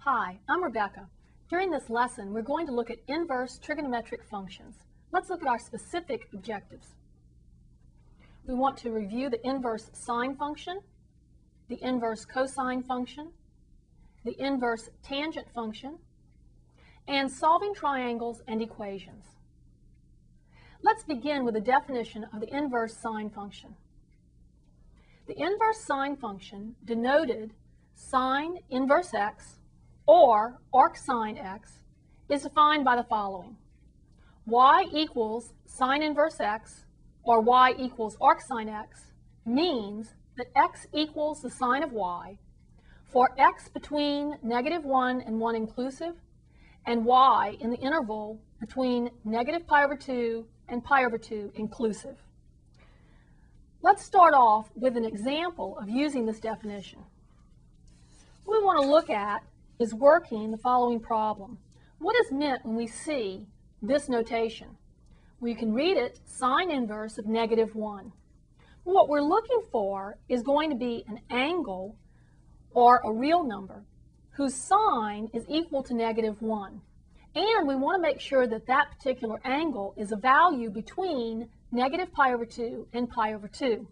Hi, I'm Rebecca. During this lesson, we're going to look at inverse trigonometric functions. Let's look at our specific objectives. We want to review the inverse sine function, the inverse cosine function, the inverse tangent function, and solving triangles and equations. Let's begin with a definition of the inverse sine function. The inverse sine function, denoted sine inverse x, or arcsine x, is defined by the following. Y equals sine inverse x, or y equals arcsine x, means that x equals the sine of y for x between -1 and 1 inclusive, and y in the interval between -π/2 and π/2 inclusive. Let's start off with an example of using this definition. What we want to look at is working the following problem. What is meant when we see this notation? Well, you can read it sine inverse of -1. What we're looking for is going to be an angle or a real number whose sine is equal to -1. And we want to make sure that that particular angle is a value between -π/2 and π/2.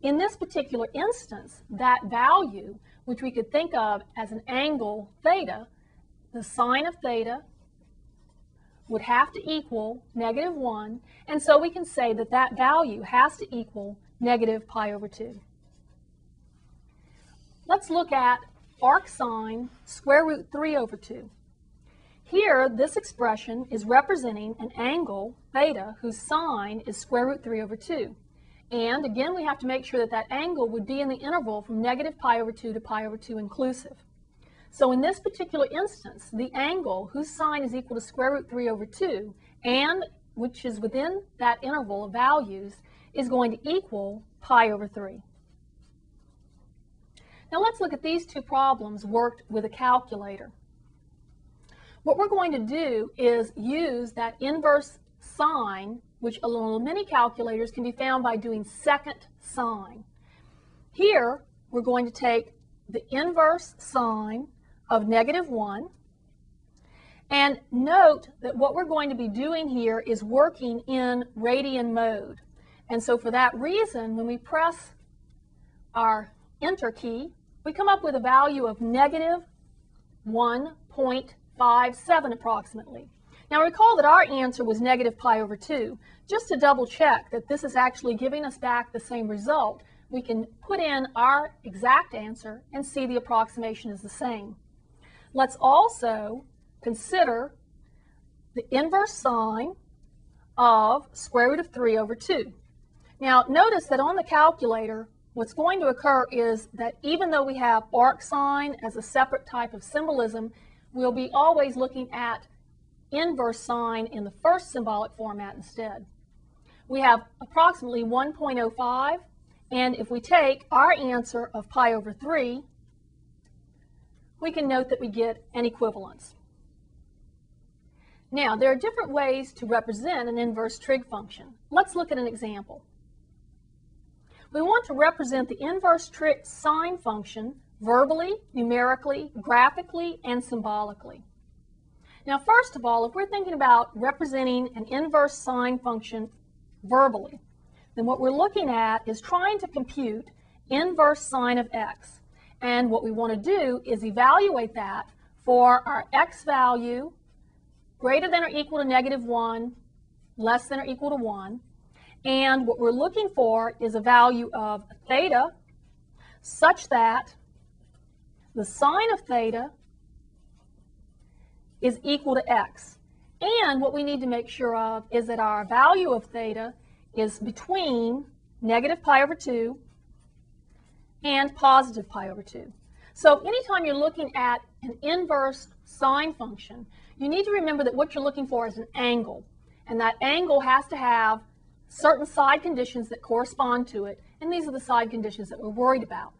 In this particular instance, that value, which we could think of as an angle theta, the sine of theta would have to equal -1, and so we can say that that value has to equal -π/2. Let's look at arcsine √3/2. Here, this expression is representing an angle, theta, whose sine is √3/2. And again, we have to make sure that that angle would be in the interval from -π/2 to π/2 inclusive. So in this particular instance, the angle whose sine is equal to √3/2, and which is within that interval of values, is going to equal π/3. Now let's look at these two problems worked with a calculator. What we're going to do is use that inverse sine, which on many calculators can be found by doing second sine. Here, we're going to take the inverse sine of -1, and note that what we're going to be doing here is working in radian mode. And so for that reason, when we press our enter key, we come up with a value of -1.57 approximately. Now recall that our answer was -π/2. Just to double check that this is actually giving us back the same result, we can put in our exact answer and see the approximation is the same. Let's also consider the inverse sine of √3/2. Now notice that on the calculator, what's going to occur is that even though we have arcsine as a separate type of symbolism, we'll be always looking at inverse sine in the first symbolic format instead. We have approximately 1.05, and if we take our answer of π/3, we can note that we get an equivalence. Now, there are different ways to represent an inverse trig function. Let's look at an example. We want to represent the inverse sine function verbally, numerically, graphically, and symbolically. Now, first of all, if we're thinking about representing an inverse sine function verbally, then what we're looking at is trying to compute inverse sine of x. And what we want to do is evaluate that for our x value greater than or equal to -1, less than or equal to 1. And what we're looking for is a value of theta such that the sine of theta is equal to x. And what we need to make sure of is that our value of theta is between -π/2 and +π/2. So anytime you're looking at an inverse sine function, you need to remember that what you're looking for is an angle. And that angle has to have certain side conditions that correspond to it, and these are the side conditions that we're worried about.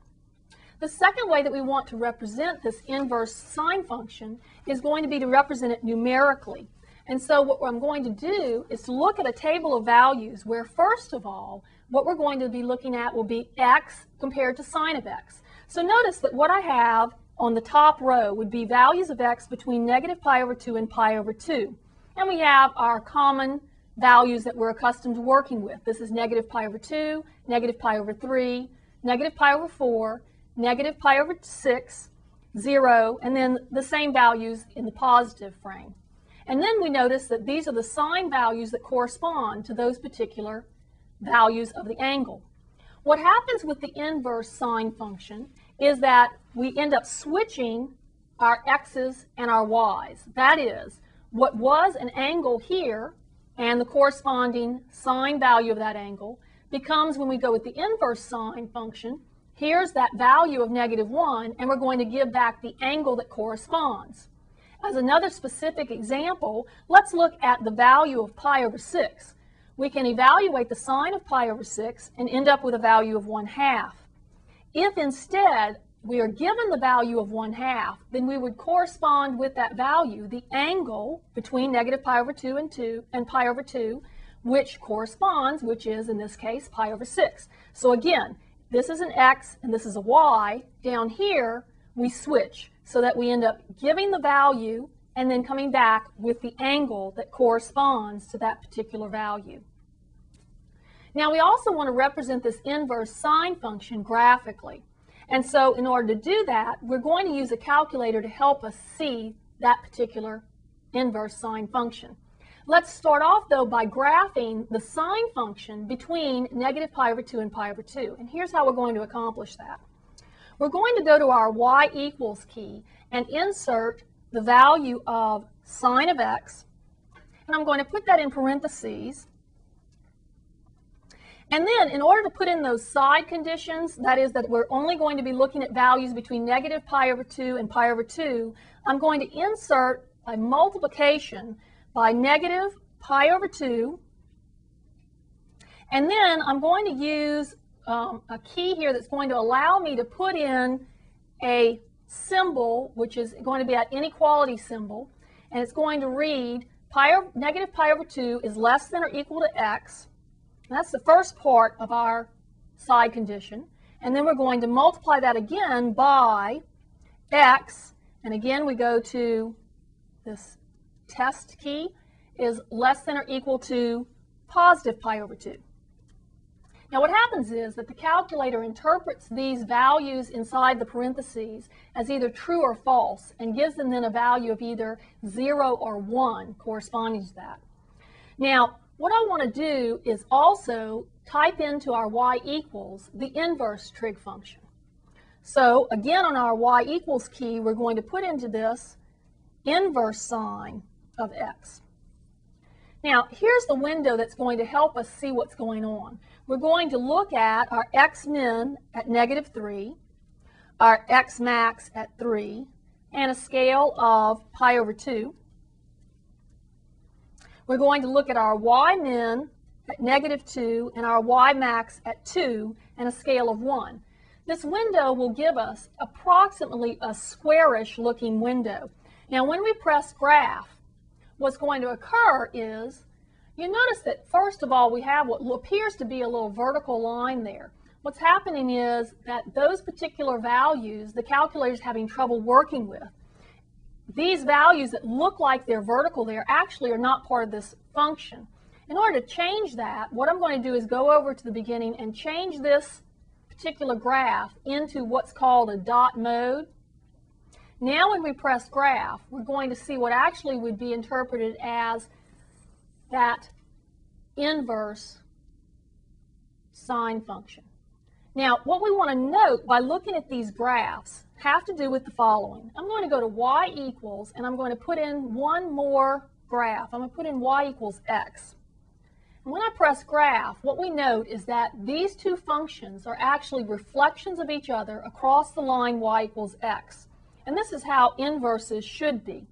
The second way that we want to represent this inverse sine function is going to be to represent it numerically. And so what I'm going to do is to look at a table of values where, first of all, what we're going to be looking at will be x compared to sine of x. So notice that what I have on the top row would be values of x between negative pi over 2 and pi over 2. And we have our common values that we're accustomed to working with. This is negative pi over 2, negative pi over 3, negative pi over 4, negative pi over 6, 0, and then the same values in the positive frame. And then we notice that these are the sign values that correspond to those particular values of the angle. What happens with the inverse sine function is that we end up switching our x's and our y's. That is, what was an angle here and the corresponding sine value of that angle becomes, when we go with the inverse sine function, here's that value of -1, and we're going to give back the angle that corresponds. As another specific example, let's look at the value of pi over 6. We can evaluate the sine of pi over 6 and end up with a value of 1/2. If instead we are given the value of 1/2, then we would correspond with that value the angle between negative pi over 2 and pi over 2, which corresponds, which is in this case pi over 6. So again, this is an x and this is a y. Down here we switch so that we end up giving the value and then coming back with the angle that corresponds to that particular value. Now we also want to represent this inverse sine function graphically. And so in order to do that, we're going to use a calculator to help us see that particular inverse sine function. Let's start off though by graphing the sine function between negative pi over 2 and pi over 2. And here's how we're going to accomplish that. We're going to go to our y equals key and insert the value of sine of x. And I'm going to put that in parentheses. And then in order to put in those side conditions, that is that we're only going to be looking at values between negative pi over 2 and pi over 2, I'm going to insert a multiplication by negative pi over 2. And then I'm going to use a key here that's going to allow me to put in a symbol, which is going to be an inequality symbol, and it's going to read negative pi over 2 is less than or equal to x. And that's the first part of our side condition. And then we're going to multiply that again by x, and again we go to this test key, is less than or equal to positive pi over 2. Now what happens is that the calculator interprets these values inside the parentheses as either true or false and gives them then a value of either 0 or 1 corresponding to that. Now what I want to do is also type into our y equals the inverse trig function. So again on our y equals key we're going to put into this inverse sine of x. Now here's the window that's going to help us see what's going on. We're going to look at our x min at -3, our x max at 3, and a scale of pi over 2. We're going to look at our y min at -2 and our y max at 2 and a scale of 1. This window will give us approximately a squarish looking window. Now when we press graph, what's going to occur is, you notice that first of all we have what appears to be a little vertical line there. What's happening is that those particular values the calculator is having trouble working with. These values that look like they're vertical there actually are not part of this function. In order to change that, what I'm going to do is go over to the beginning and change this particular graph into what's called a dot mode. Now when we press graph, we're going to see what actually would be interpreted as that inverse sine function. Now what we want to note by looking at these graphs have to do with the following. I'm going to go to y equals and I'm going to put in one more graph. I'm going to put in y equals x. And when I press graph, what we note is that these two functions are actually reflections of each other across the line y equals x. And this is how inverses should be.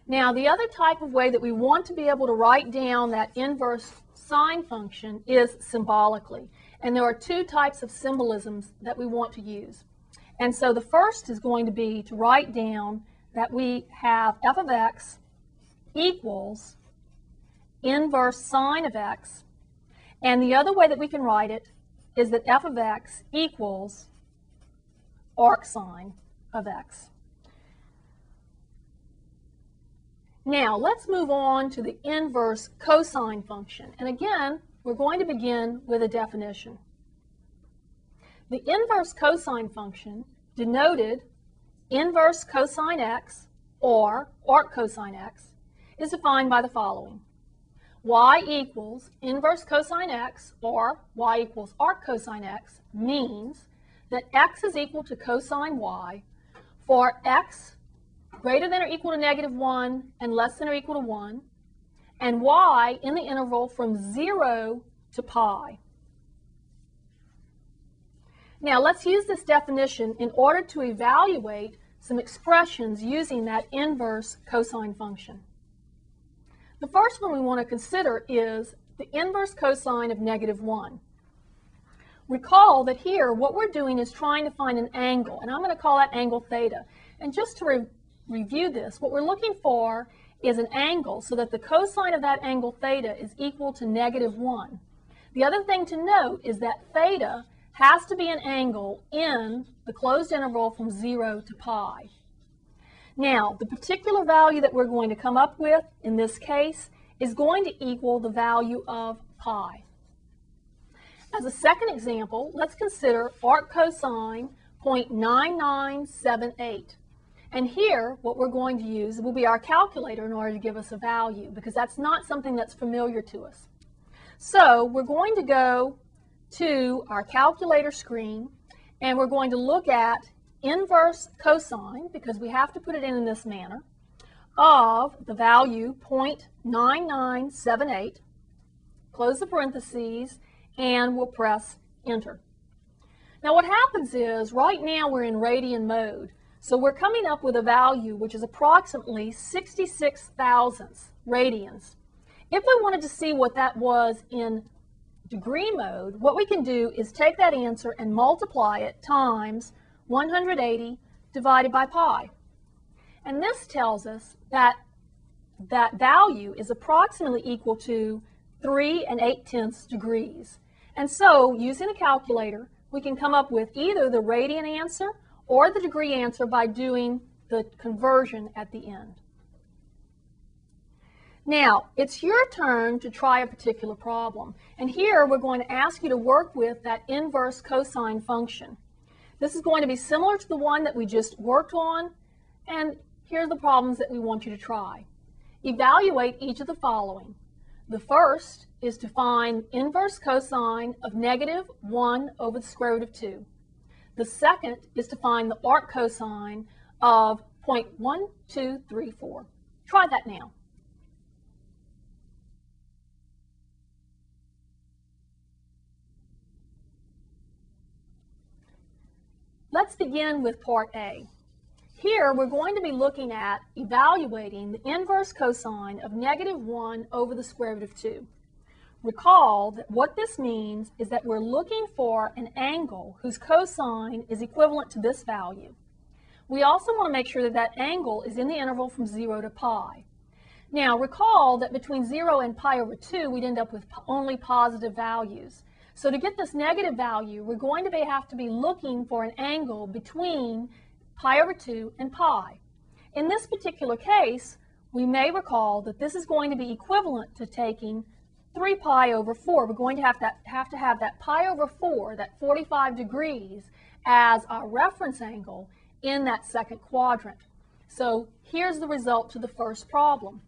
Now the other type of way that we want to be able to write down that inverse sine function is symbolically. And there are two types of symbolisms that we want to use. And so the first is going to be to write down that we have f of x equals inverse sine of x. And the other way that we can write it is that f of x equals arcsine of x. Now let's move on to the inverse cosine function. And again, we're going to begin with a definition. The inverse cosine function, denoted inverse cosine x or arc cosine x, is defined by the following. Y equals inverse cosine x or y equals arc cosine x means that x is equal to cosine y for x greater than or equal to -1 and less than or equal to 1, and y in the interval from 0 to pi. Now let's use this definition in order to evaluate some expressions using that inverse cosine function. The first one we want to consider is the inverse cosine of -1. Recall that here what we're doing is trying to find an angle, and I'm going to call that angle theta. And just to review this, what we're looking for is an angle so that the cosine of that angle theta is equal to -1. The other thing to note is that theta has to be an angle in the closed interval from 0 to pi. Now, the particular value that we're going to come up with in this case is going to equal the value of pi. As a second example, let's consider arc cosine 0.9978. And here, what we're going to use will be our calculator in order to give us a value, because that's not something that's familiar to us. So we're going to go to our calculator screen, and we're going to look at inverse cosine, because we have to put it in this manner, of the value 0.9978, close the parentheses, and we'll press enter. Now what happens is, right now we're in radian mode, so we're coming up with a value which is approximately 66 thousandths radians. If we wanted to see what that was in degree mode, what we can do is take that answer and multiply it times 180 divided by pi. And this tells us that that value is approximately equal to 3 8/10 degrees. And so, using a calculator, we can come up with either the radian answer or the degree answer by doing the conversion at the end. Now, it's your turn to try a particular problem. And here, we're going to ask you to work with that inverse cosine function. This is going to be similar to the one that we just worked on, and here are the problems that we want you to try. Evaluate each of the following. The first is to find inverse cosine of -1 over the square root of 2. The second is to find the arc cosine of 0.1234. Try that now. Let's begin with part A. Here we're going to be looking at evaluating the inverse cosine of -1 over the square root of 2. Recall that what this means is that we're looking for an angle whose cosine is equivalent to this value. We also want to make sure that that angle is in the interval from 0 to pi. Now recall that between 0 and pi over 2 we'd end up with only positive values. So to get this negative value, we're going to have to be looking for an angle between pi over 2 and pi. In this particular case, we may recall that this is going to be equivalent to taking 3 pi over 4. We're going to have to have that pi over 4, that 45 degrees, as our reference angle in that second quadrant. So here's the result to the first problem.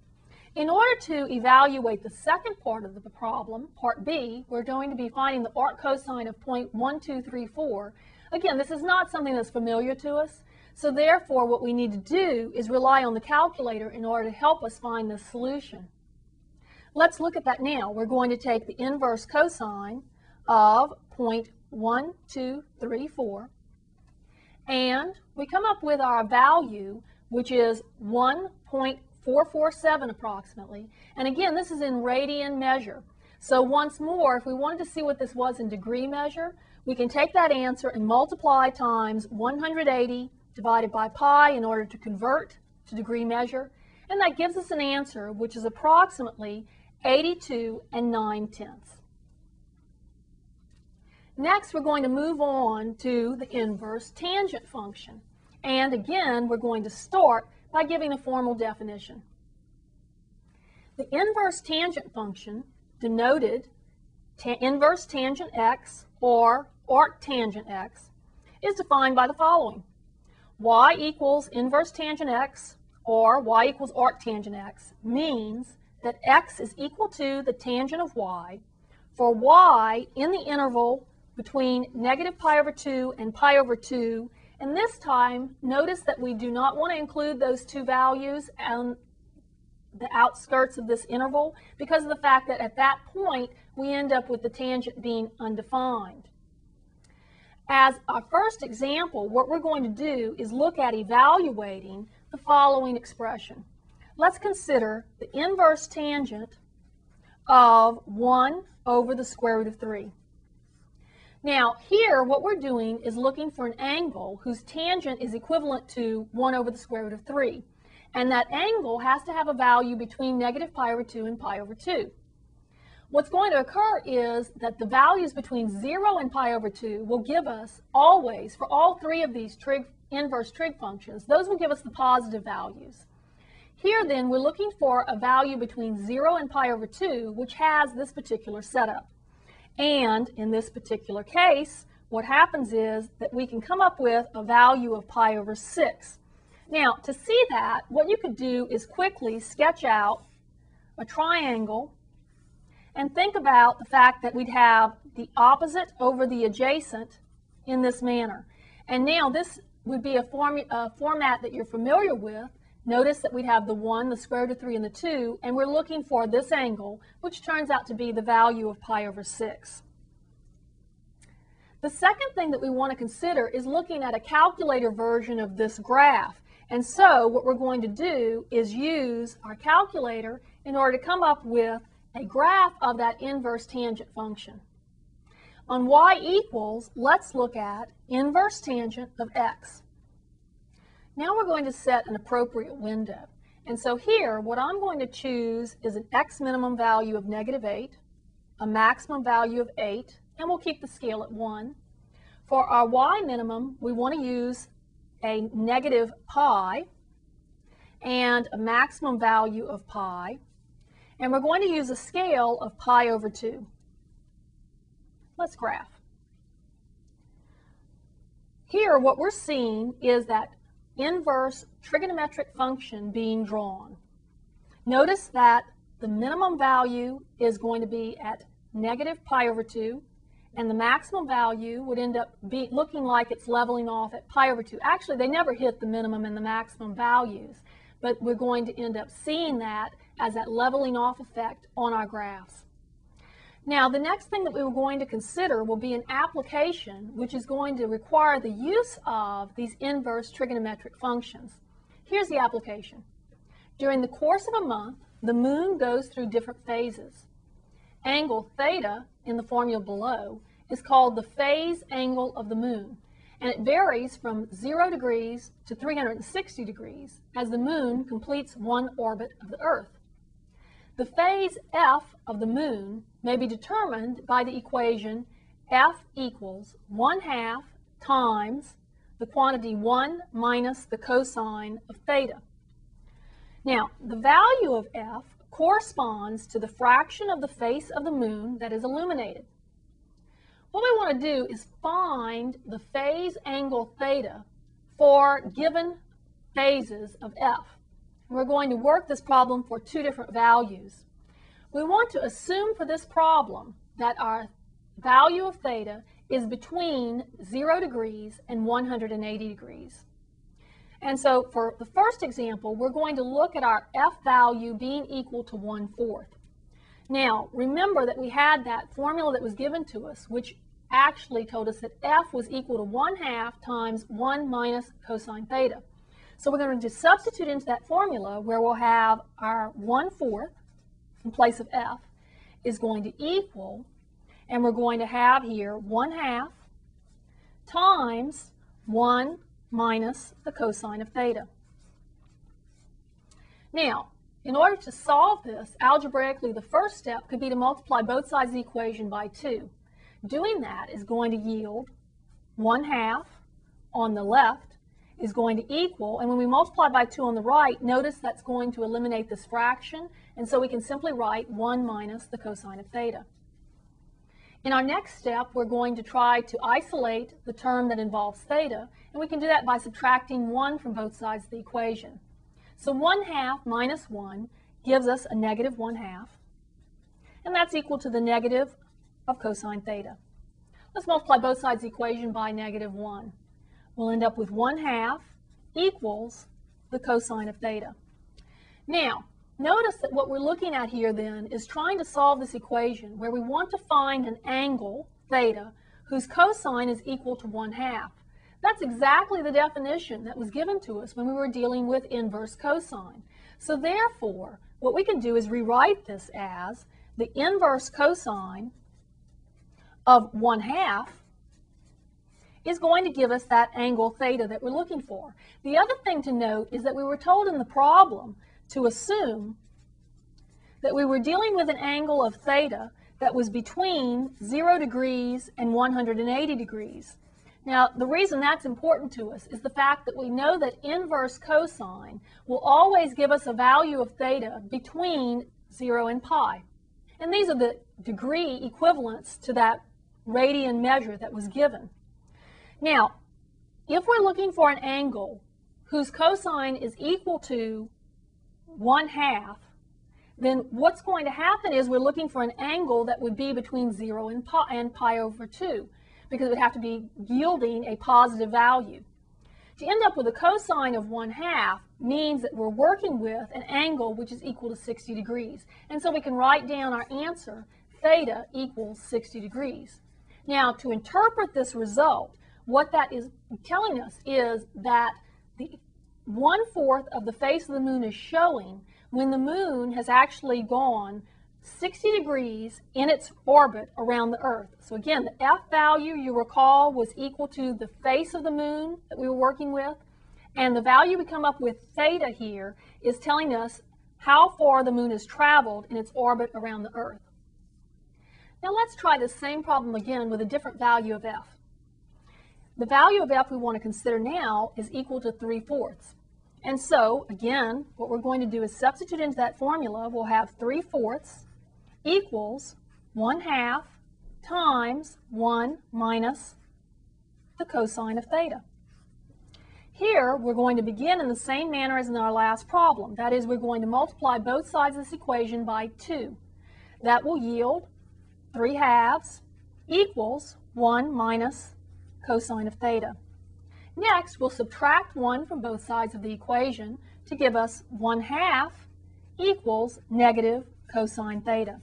In order to evaluate the second part of the problem, part B, we're going to be finding the arc cosine of 0.1234. Again, this is not something that's familiar to us, so therefore what we need to do is rely on the calculator in order to help us find the solution. Let's look at that now. We're going to take the inverse cosine of 0.1234, and we come up with our value, which is 1.447 approximately. And again, this is in radian measure. So once more, if we wanted to see what this was in degree measure, we can take that answer and multiply times 180 divided by pi in order to convert to degree measure. And that gives us an answer which is approximately 82 9/10. Next, we're going to move on to the inverse tangent function. And again, we're going to start by giving a formal definition. The inverse tangent function, denoted inverse tangent x or arctangent x, is defined by the following. Y equals inverse tangent x or y equals arctangent x means that x is equal to the tangent of y for y in the interval between negative pi over 2 and pi over 2. And this time, notice that we do not want to include those two values on the outskirts of this interval because of the fact that at that point we end up with the tangent being undefined. As our first example, what we're going to do is look at evaluating the following expression. Let's consider the inverse tangent of 1 over the square root of 3. Now, here what we're doing is looking for an angle whose tangent is equivalent to 1 over the square root of 3. And that angle has to have a value between negative pi over 2 and pi over 2. What's going to occur is that the values between 0 and pi over 2 will give us always, for all three of these inverse trig functions, those will give us the positive values. Here then, we're looking for a value between 0 and pi over 2, which has this particular setup. And in this particular case, what happens is that we can come up with a value of pi over 6. Now, to see that, what you could do is quickly sketch out a triangle and think about the fact that we'd have the opposite over the adjacent in this manner. And now this would be a format that you're familiar with. Notice that we'd have the 1, the square root of 3, and the 2, and we're looking for this angle, which turns out to be the value of pi over 6. The second thing that we want to consider is looking at a calculator version of this graph. And so what we're going to do is use our calculator in order to come up with a graph of that inverse tangent function. On y equals, let's look at inverse tangent of x. Now we're going to set an appropriate window. And so here, what I'm going to choose is an x minimum value of -8, a maximum value of 8, and we'll keep the scale at 1. For our y minimum, we want to use a negative pi and a maximum value of pi. And we're going to use a scale of pi over 2. Let's graph. Here, what we're seeing is that inverse trigonometric function being drawn. Notice that the minimum value is going to be at negative pi over 2, and the maximum value would end up looking like it's leveling off at pi over 2. Actually, they never hit the minimum and the maximum values, but we're going to end up seeing that as that leveling off effect on our graphs. Now, the next thing that we were going to consider will be an application which is going to require the use of these inverse trigonometric functions. Here's the application. During the course of a month, the moon goes through different phases. Angle theta in the formula below is called the phase angle of the moon, and it varies from 0 degrees to 360 degrees as the moon completes one orbit of the Earth. The phase f of the moon may be determined by the equation f equals 1/2 times the quantity 1 minus the cosine of theta. Now, the value of f corresponds to the fraction of the face of the moon that is illuminated. What we want to do is find the phase angle theta for given phases of f. We're going to work this problem for two different values. We want to assume for this problem that our value of theta is between 0 degrees and 180 degrees. And so for the first example, we're going to look at our f value being equal to 1/4. Now, remember that we had that formula that was given to us, which actually told us that f was equal to 1/2 times 1 minus cosine theta. So we're going to substitute into that formula where we'll have our 1/4 in place of f is going to equal, and we're going to have here 1/2 times 1 minus the cosine of theta. Now, in order to solve this, algebraically, the first step could be to multiply both sides of the equation by 2. Doing that is going to yield 1/2 on the left is going to equal, and when we multiply by 2 on the right, notice that's going to eliminate this fraction, and so we can simply write 1 minus the cosine of theta. In our next step, we're going to try to isolate the term that involves theta, and we can do that by subtracting 1 from both sides of the equation. So 1/2 minus 1 gives us a negative 1/2, and that's equal to the negative of cosine theta. Let's multiply both sides of the equation by negative 1. We'll end up with 1/2 equals the cosine of theta. Now, notice that what we're looking at here then is trying to solve this equation where we want to find an angle, theta, whose cosine is equal to 1/2. That's exactly the definition that was given to us when we were dealing with inverse cosine. So therefore, what we can do is rewrite this as the inverse cosine of 1/2 is going to give us that angle theta that we're looking for. The other thing to note is that we were told in the problem to assume that we were dealing with an angle of theta that was between 0 degrees and 180 degrees. Now, the reason that's important to us is the fact that we know that inverse cosine will always give us a value of theta between 0 and pi. And these are the degree equivalents to that radian measure that was given. Now, if we're looking for an angle whose cosine is equal to 1/2, then what's going to happen is we're looking for an angle that would be between 0 and pi over 2, because it would have to be yielding a positive value. To end up with a cosine of 1/2 means that we're working with an angle which is equal to 60 degrees. And so we can write down our answer, theta equals 60 degrees. Now, to interpret this result, what that is telling us is that the 1/4 of the face of the moon is showing when the moon has actually gone 60 degrees in its orbit around the Earth. So again, the F value, you recall, was equal to the face of the moon that we were working with, and the value we come up with, theta here, is telling us how far the moon has traveled in its orbit around the Earth. Now let's try the same problem again with a different value of F. The value of F we want to consider now is equal to 3/4. And so, again, what we're going to do is substitute into that formula. We'll have 3/4 equals 1/2 times 1 minus the cosine of theta. Here, we're going to begin in the same manner as in our last problem. That is, we're going to multiply both sides of this equation by 2. That will yield 3/2 equals 1 minus cosine of theta. Next, we'll subtract 1 from both sides of the equation to give us 1/2 equals negative cosine theta.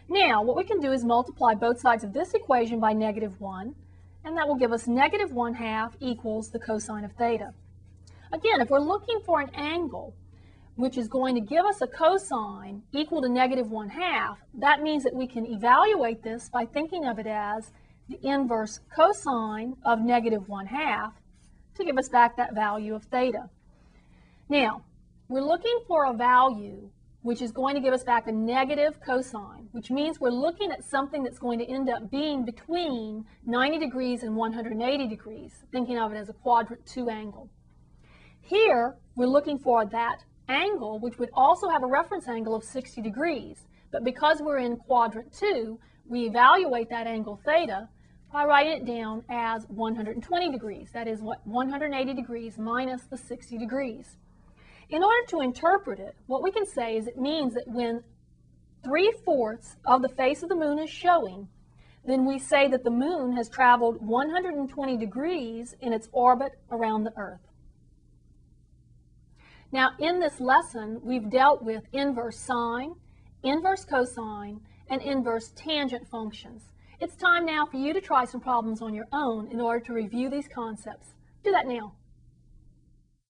Now, what we can do is multiply both sides of this equation by negative 1, and that will give us negative 1/2 equals the cosine of theta. Again, if we're looking for an angle which is going to give us a cosine equal to negative 1/2, that means that we can evaluate this by thinking of it as the inverse cosine of negative 1/2 to give us back that value of theta. Now, we're looking for a value which is going to give us back a negative cosine, which means we're looking at something that's going to end up being between 90 degrees and 180 degrees, thinking of it as a quadrant 2 angle. Here, we're looking for that angle, which would also have a reference angle of 60 degrees. But because we're in quadrant 2, we evaluate that angle theta by writing it down as 120 degrees. That is what 180 degrees minus the 60 degrees. In order to interpret it, what we can say is it means that when 3/4 of the face of the moon is showing, then we say that the moon has traveled 120 degrees in its orbit around the Earth. Now, in this lesson, we've dealt with inverse sine, inverse cosine, and inverse tangent functions. It's time now for you to try some problems on your own in order to review these concepts. Do that now.